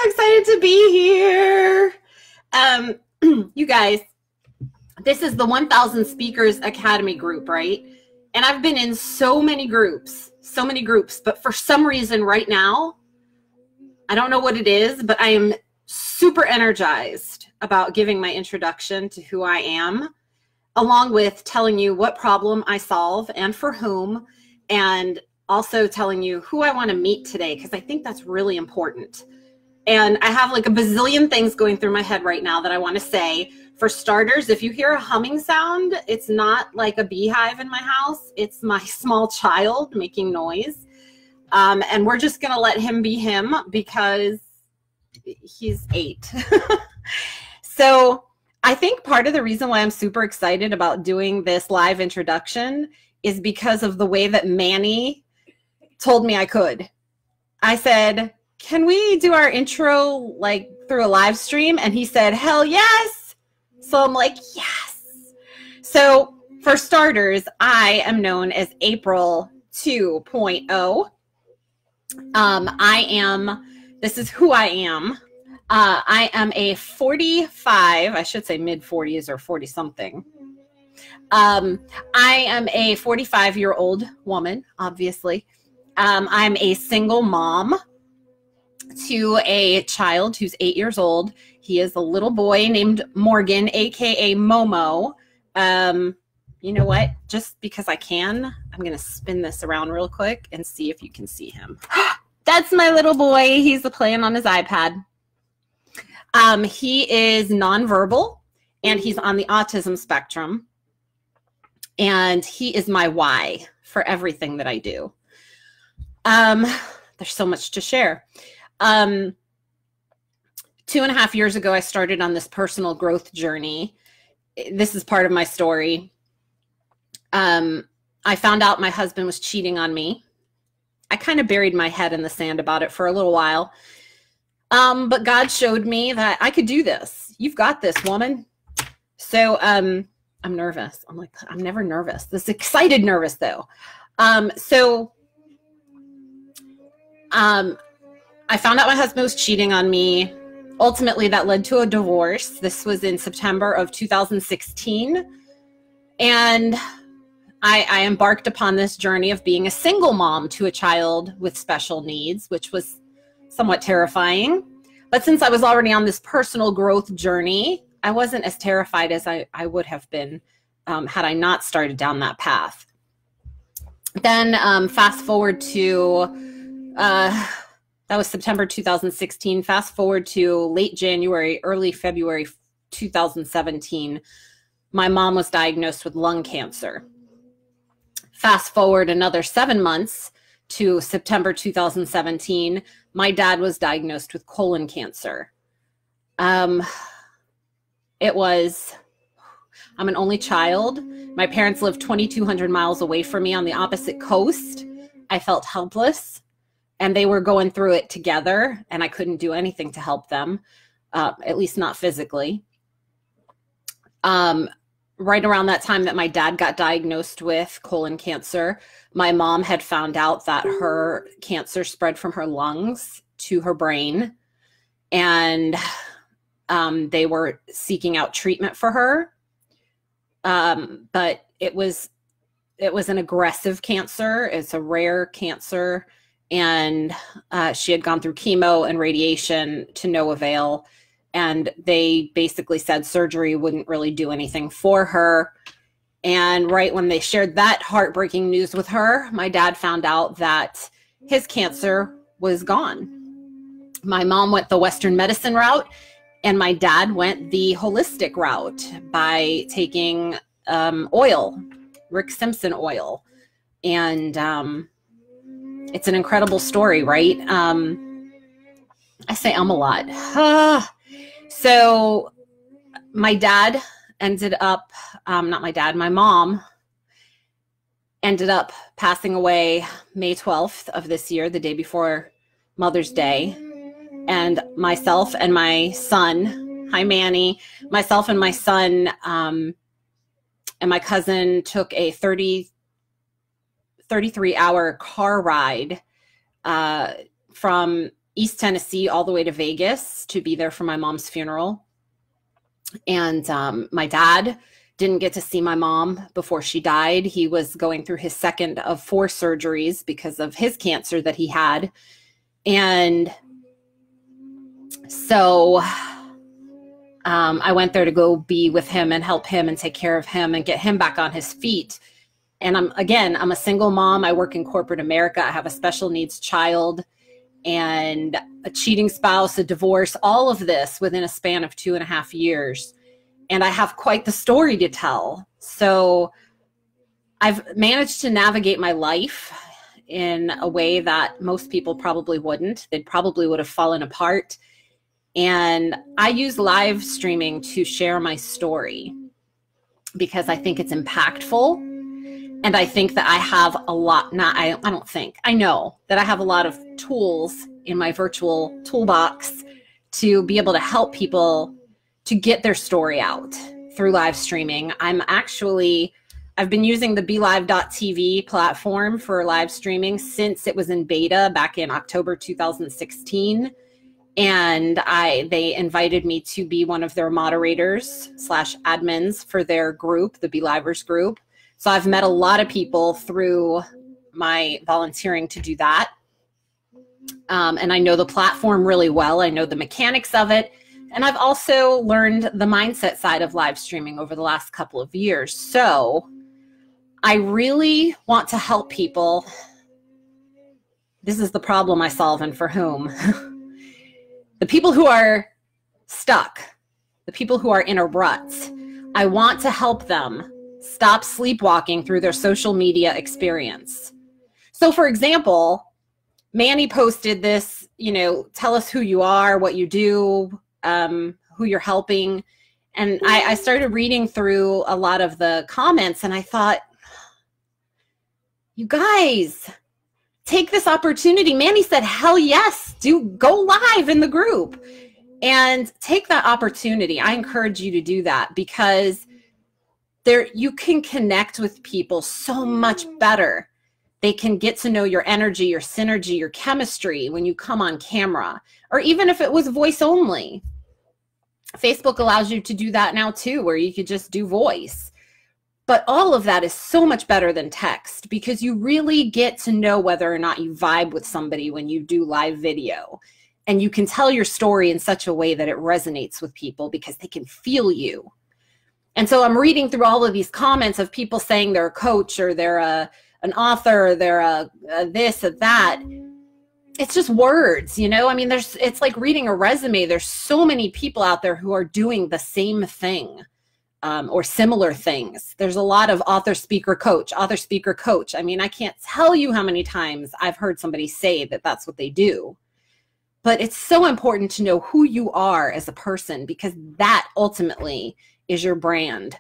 excited to be here. You guys, this is the 1000 Speakers Academy group, right? And I've been in so many groups, but for some reason right now, I don't know what it is, but I am super energized about giving my introduction to who I am, along with telling you what problem I solve and for whom, and also telling you who I want to meet today, because I think that's really important. And I have like a bazillion things going through my head right now that I want to say. For starters, if you hear a humming sound, it's not like a beehive in my house. It's my small child making noise. And we're just going to let him be him because he's 8. So I think part of the reason why I'm super excited about doing this live introduction is because of the way that Manny told me I could. I said, can we do our intro like through a live stream? And he said, hell yes. So I'm like, yes. So for starters, I am known as April 2.0. This is who I am. I am a 45, I should say mid 40s or 40 something. I am a 45-year-old woman, obviously. I'm a single mom to a child who's 8 years old. He is a little boy named Morgan, aka Momo. You know what? Just because I can, I'm going to spin this around real quick and see if you can see him. That's my little boy. He's playing on his iPad. He is nonverbal and he's on the autism spectrum. And he is my why for everything that I do. There's so much to share. 2.5 years ago, I started on this personal growth journey. This is part of my story. I found out my husband was cheating on me. I kind of buried my head in the sand about it for a little while. But God showed me that I could do this. You've got this, woman. So I'm nervous. I'm like, I'm never nervous. This excited nervous, though. I found out my husband was cheating on me. Ultimately, that led to a divorce. This was in September of 2016. And I embarked upon this journey of being a single mom to a child with special needs, which was somewhat terrifying. But since I was already on this personal growth journey, I wasn't as terrified as I would have been had I not started down that path. Then fast forward to, that was September 2016. Fast forward to late January, early February 2017, my mom was diagnosed with lung cancer. Fast forward another 7 months to September 2017, my dad was diagnosed with colon cancer. I'm an only child. My parents lived 2,200 miles away from me on the opposite coast. I felt helpless, and they were going through it together, and I couldn't do anything to help them, at least not physically. Right around that time that my dad got diagnosed with colon cancer, my mom had found out that her cancer spread from her lungs to her brain, and they were seeking out treatment for her. But it was an aggressive cancer. It's a rare cancer. And she had gone through chemo and radiation to no avail. And they basically said surgery wouldn't really do anything for her. And right when they shared that heartbreaking news with her, my dad found out that his cancer was gone. My mom went the Western medicine route, and my dad went the holistic route by taking oil, Rick Simpson oil. And it's an incredible story, right? I say a lot. So my dad ended up, my mom ended up passing away May 12th of this year, the day before Mother's Day. And myself and my son, hi Manny, myself and my son and my cousin took a 33-hour car ride from East Tennessee all the way to Vegas to be there for my mom's funeral. And my dad didn't get to see my mom before she died. He was going through his second of 4 surgeries because of his cancer that he had. And so I went there to go be with him and help him and take care of him and get him back on his feet. And I'm a single mom. I work in corporate America. I have a special needs child and a cheating spouse, a divorce, all of this within a span of 2.5 years. And I have quite the story to tell. So I've managed to navigate my life in a way that most people probably wouldn't. They probably would have fallen apart. And I use live streaming to share my story because I think it's impactful. And I think that I have a lot, I know that I have a lot of tools in my virtual toolbox to be able to help people to get their story out through live streaming. I've been using the BeLive.tv platform for live streaming since it was in beta back in October 2016. And they invited me to be one of their moderators / admins for their group, the BeLivers group. So I've met a lot of people through my volunteering to do that. And I know the platform really well. I know the mechanics of it. And I've also learned the mindset side of live streaming over the last couple of years. So I really want to help people. This is the problem I solve, and for whom? The people who are stuck, the people who are in a rut. I want to help them stop sleepwalking through their social media experience. So for example, Manny posted this, tell us who you are, what you do, who you're helping. And I started reading through a lot of the comments and I thought, you guys, take this opportunity. Manny said, hell yes, go live in the group and take that opportunity. I encourage you to do that because you can connect with people so much better. They can get to know your energy, your synergy, your chemistry when you come on camera, or even if it was voice only. Facebook allows you to do that now too, where you could just do voice. But all of that is so much better than text because you really get to know whether or not you vibe with somebody when you do live video. And you can tell your story in such a way that it resonates with people because they can feel you. And so I'm reading through all of these comments of people saying they're a coach or they're an author or they're a this or that. It's just words, I mean, it's like reading a resume. There's so many people out there who are doing the same thing. Or similar things. There's a lot of author, speaker, coach. I mean, I can't tell you how many times I've heard somebody say that that's what they do. But it's so important to know who you are as a person because that ultimately is your brand.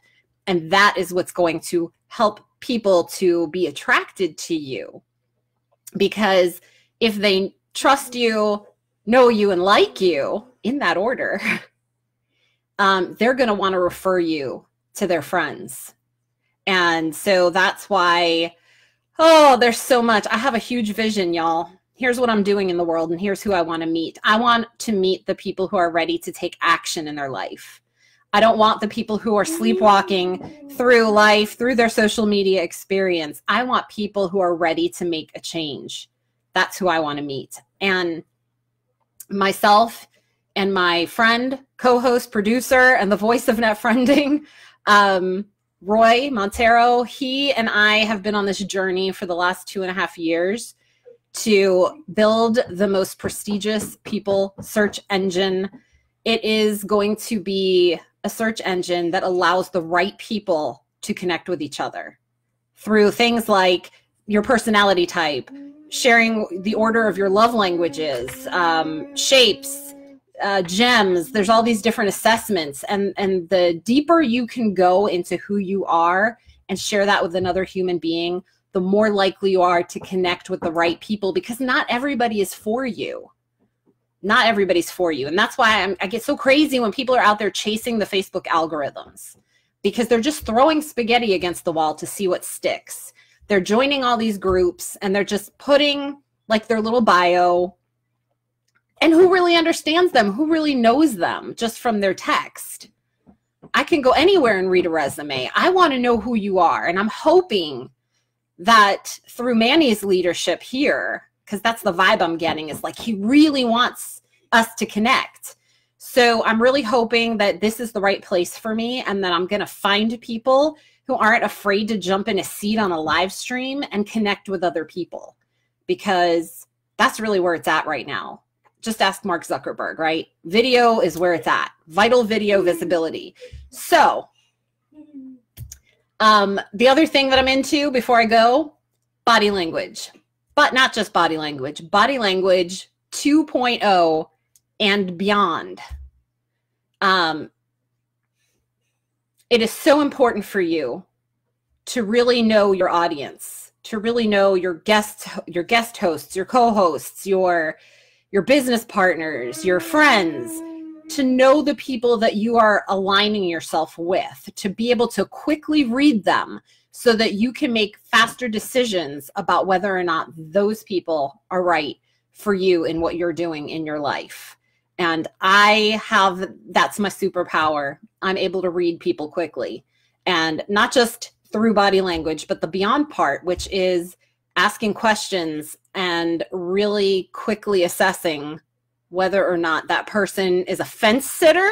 And that is what's going to help people to be attracted to you. Because if they trust you, know you, and like you, in that order, they're going to want to refer you to their friends. And so that's why, there's so much. I have a huge vision, y'all. Here's what I'm doing in the world, and here's who I want to meet. I want to meet the people who are ready to take action in their life. I don't want the people who are sleepwalking through life, through their social media experience. I want people who are ready to make a change. That's who I want to meet. And myself and my friend, co-host, producer, and the voice of Net Friending, Roy Montero, he and I have been on this journey for the last 2.5 years to build the most prestigious people search engine. It is going to be a search engine that allows the right people to connect with each other through things like your personality type, sharing the order of your love languages, shapes, gems. There's all these different assessments, and the deeper you can go into who you are and share that with another human being, the more likely you are to connect with the right people, because not everybody is for you. Not everybody's for you. And that's why I get so crazy when people are out there chasing the Facebook algorithms, because they're just throwing spaghetti against the wall to see what sticks. They're joining all these groups and they're just putting like their little bio, And who really understands them? Who really knows them just from their text? I can go anywhere and read a resume. I want to know who you are. And I'm hoping that through Manny's leadership here, because that's the vibe I'm getting, is like he really wants us to connect. So I'm really hoping that this is the right place for me, and that I'm going to find people who aren't afraid to jump in a seat on a live stream and connect with other people, because that's really where it's at right now. Just ask Mark Zuckerberg, right? Video is where it's at. Vital video visibility. So the other thing that I'm into before I go, body language. But not just body language 2.0 and beyond. It is so important for you to really know your audience, to really know your guest hosts, your co-hosts, your business partners, your friends, to know the people that you are aligning yourself with, to be able to quickly read them so that you can make faster decisions about whether or not those people are right for you in what you're doing in your life. And that's my superpower. I'm able to read people quickly, and not just through body language, but the beyond part, which is asking questions and really quickly assessing whether or not that person is a fence sitter.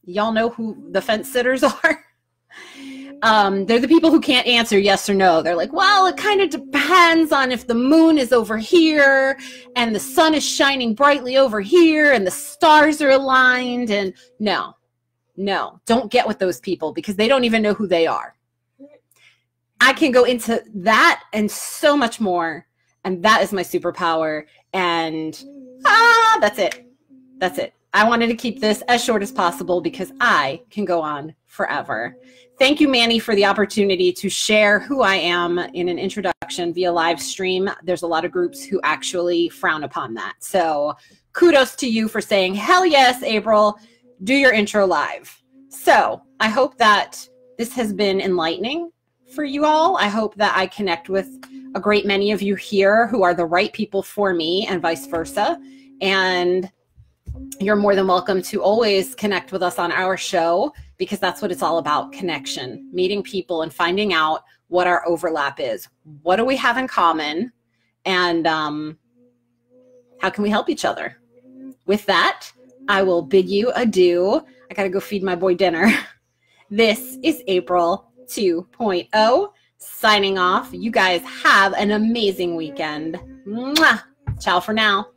Y'all know who the fence sitters are? They're the people who can't answer yes or no. They're like, well, it kind of depends on if the moon is over here and the sun is shining brightly over here and the stars are aligned. And no, don't get with those people, because they don't even know who they are. I can go into that and so much more. And that is my superpower. And that's it. That's it. I wanted to keep this as short as possible because I can go on forever. Thank you, Manny, for the opportunity to share who I am in an introduction via live stream. There's a lot of groups who actually frown upon that. So kudos to you for saying, hell yes, April, do your intro live. So I hope that this has been enlightening for you all. I hope that I connect with a great many of you here who are the right people for me, and vice versa. And you're more than welcome to always connect with us on our show, because that's what it's all about: connection, meeting people and finding out what our overlap is. What do we have in common? And how can we help each other? With that, I will bid you adieu. I got to go feed my boy dinner. This is April 2.0 signing off. You guys have an amazing weekend. Mwah! Ciao for now.